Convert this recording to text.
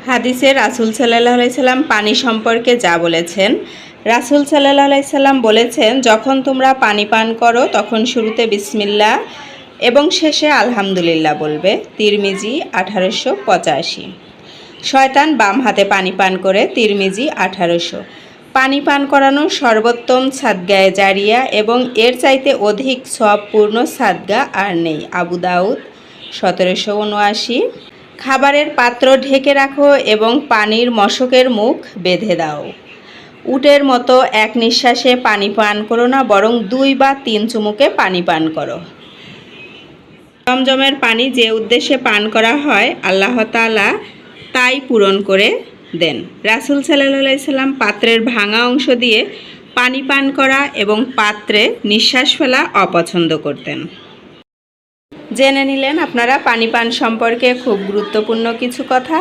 হাদিসে রাসূল সাল্লাল্লাহু আলাইহি সাল্লাম পানি সম্পর্কে যা বলেছেন, রাসূল সাল্লাল্লাহু আলাইহি সাল্লাম বলেছেন, যখন তোমরা পানি পান করো তখন শুরুতে বিসমিল্লাহ এবং শেষে আলহামদুলিল্লাহ বলবে। তিরমিজি 1885। শয়তান বাম হাতে পানি পান করে। তিরমিজি 1800। পানি পান করানোর সর্বোত্তম সাদগায়ে জারিয়া এবং এর চাইতে অধিক সওয়াবপূর্ণ সাদগা আর নেই। আবু দাউদ 1779। খাবারের পাত্র ঢেকে রাখো এবং পানির মশকের মুখ বেঁধে দাও। উটের মতো এক নিঃশ্বাসে পানি পান করো না, বরং 2 বা 3 চুমুকে পানি পান করো। জমজমের পানি যে উদ্দেশ্যে পান করা হয়, আল্লাহ তাআলা তাই পূরণ করে দেন। রাসূল সাল্লাল্লাহু আলাইহি সাল্লাম পাত্রের ভাঙা অংশ দিয়ে পানি পান করা এবং পাত্রে নিঃশ্বাস ফেলা অপছন্দ করতেন। জেনে নিলেন আপনারা পানি পান সম্পর্কে খুব গুরুত্বপূর্ণ কিছু কথা।